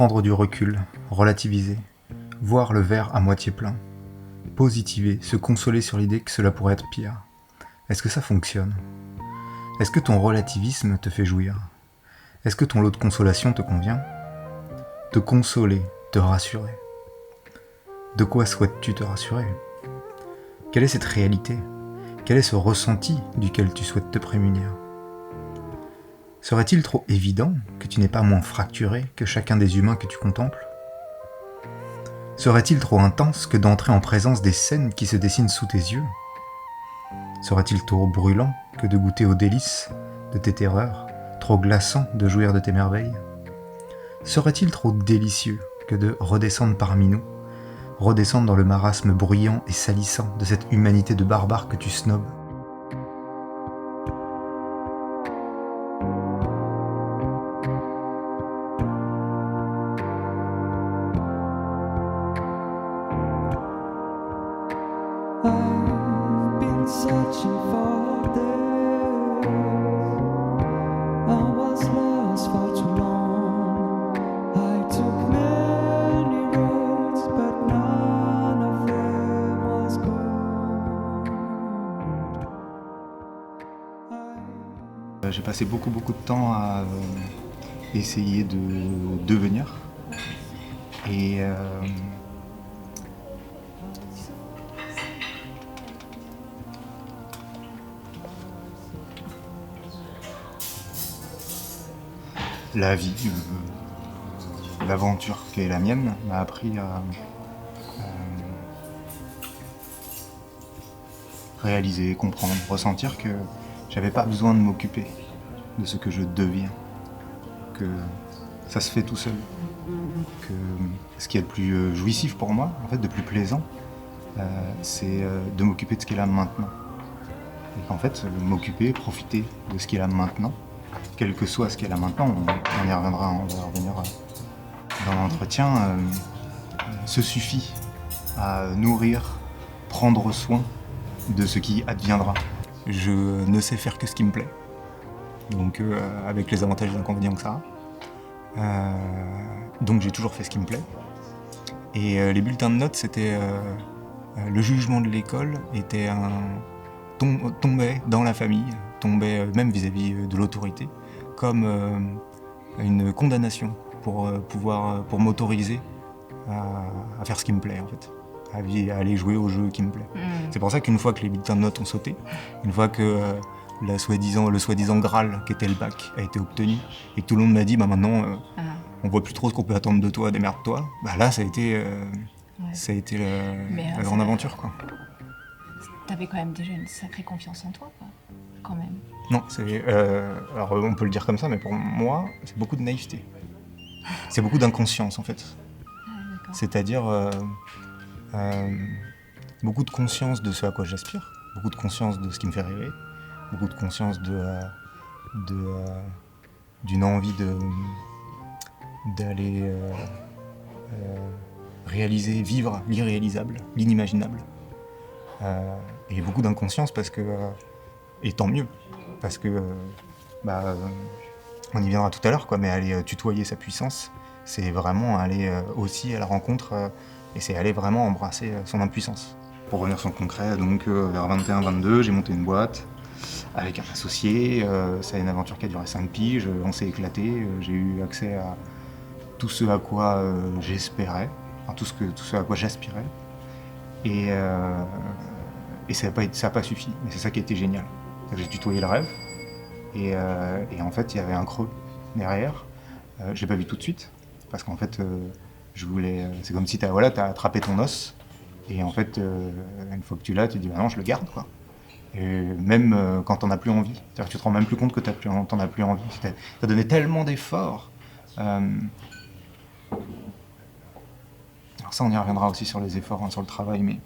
Prendre du recul, relativiser, voir le verre à moitié plein, positiver, se consoler sur l'idée que cela pourrait être pire. Est-ce que ça fonctionne ? Est-ce que ton relativisme te fait jouir ? Est-ce que ton lot de consolation te convient ? Te consoler, te rassurer. De quoi souhaites-tu te rassurer ? Quelle est cette réalité ? Quel est ce ressenti duquel tu souhaites te prémunir ? Serait-il trop évident que tu n'es pas moins fracturé que chacun des humains que tu contemples ? Serait-il trop intense que d'entrer en présence des scènes qui se dessinent sous tes yeux ? Serait-il trop brûlant que de goûter aux délices de tes terreurs, trop glaçant de jouir de tes merveilles ? Serait-il trop délicieux que de redescendre parmi nous, redescendre dans le marasme bruyant et salissant de cette humanité de barbares que tu snobes ? I've been searching for this. I was lost for too long. I took many roads, but none of them was good. J'ai passé beaucoup de temps à essayer de devenir. Et la vie, l'aventure qui est la mienne, m'a appris à réaliser, comprendre, ressentir que j'avais pas besoin de m'occuper de ce que je deviens, que ça se fait tout seul, que ce qui est le plus jouissif pour moi, en fait, de plus plaisant, c'est de m'occuper de ce qui est là maintenant. Et qu'en fait, m'occuper, profiter de ce qui est là maintenant, quel que soit ce qui est là maintenant, on y reviendra, on va revenir dans l'entretien, se suffit à nourrir, prendre soin de ce qui adviendra. Je ne sais faire que ce qui me plaît, donc avec les avantages et les inconvénients que ça a. Donc j'ai toujours fait ce qui me plaît. Et les bulletins de notes, c'était le jugement de l'école était tombait dans la famille, tombait même vis-à-vis de l'autorité, comme une condamnation pour m'autoriser à faire ce qui me plaît en fait, à aller jouer au jeu qui me plaît. C'est pour ça qu'une fois que les bulletins de notes ont sauté, une fois que le soi-disant Graal qui était le bac a été obtenu et que tout le monde m'a dit maintenant on voit plus trop ce qu'on peut attendre de toi, démerde-toi, bah là ça a été la grande aventure quoi. T'avais quand même déjà une sacrée confiance en toi, quoi, quand même. Non, alors on peut le dire comme ça, mais pour moi, c'est beaucoup de naïveté. C'est beaucoup d'inconscience, en fait. C'est-à-dire beaucoup de conscience de ce à quoi j'aspire, beaucoup de conscience de ce qui me fait rêver, beaucoup de conscience d'une envie d'aller réaliser, vivre l'irréalisable, l'inimaginable. Et beaucoup d'inconscience parce que, et tant mieux, parce que, on y viendra tout à l'heure, quoi, mais aller tutoyer sa puissance, c'est vraiment aller aussi à la rencontre, et c'est aller vraiment embrasser son impuissance. Pour revenir sur le concret, donc vers 21-22, j'ai monté une boîte avec un associé, c'est une aventure qui a duré 5 piges, on s'est éclaté, j'ai eu accès à tout ce à quoi j'espérais, enfin, tout ce à quoi j'aspirais. Et ça n'a pas suffi, mais c'est ça qui a été génial. J'ai tutoyé le rêve, et en fait, il y avait un creux derrière. Je l'ai pas vu tout de suite, parce qu'en fait, c'est comme si t'as attrapé ton os, et en fait, une fois que tu l'as, tu te dis, bah non, je le garde, quoi. Et même quand t'en as plus envie, c'est-à-dire que tu te rends même plus compte que t'en as plus envie. T'as donné tellement d'efforts. Alors ça, on y reviendra aussi sur les efforts, sur le travail,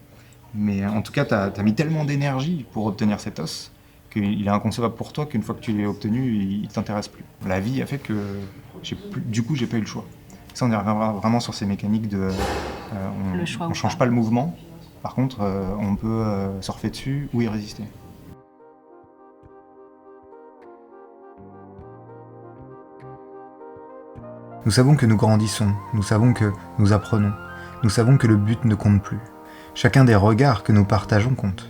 mais en tout cas, t'as mis tellement d'énergie pour obtenir cet os qu'il est inconcevable pour toi qu'une fois que tu l'as obtenu, il t'intéresse plus. La vie a fait que j'ai pas eu le choix. Ça, on y reviendra vraiment sur ces mécaniques de... on change pas le mouvement, par contre, on peut surfer dessus ou y résister. Nous savons que nous grandissons, nous savons que nous apprenons, nous savons que le but ne compte plus. Chacun des regards que nous partageons compte.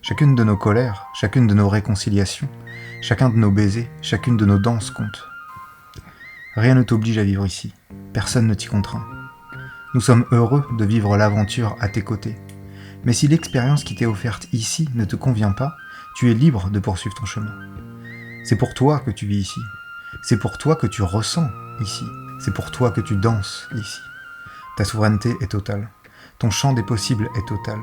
Chacune de nos colères, chacune de nos réconciliations, chacun de nos baisers, chacune de nos danses compte. Rien ne t'oblige à vivre ici, personne ne t'y contraint. Nous sommes heureux de vivre l'aventure à tes côtés. Mais si l'expérience qui t'est offerte ici ne te convient pas, tu es libre de poursuivre ton chemin. C'est pour toi que tu vis ici. C'est pour toi que tu ressens ici. C'est pour toi que tu danses ici. Ta souveraineté est totale. Ton champ des possibles est total.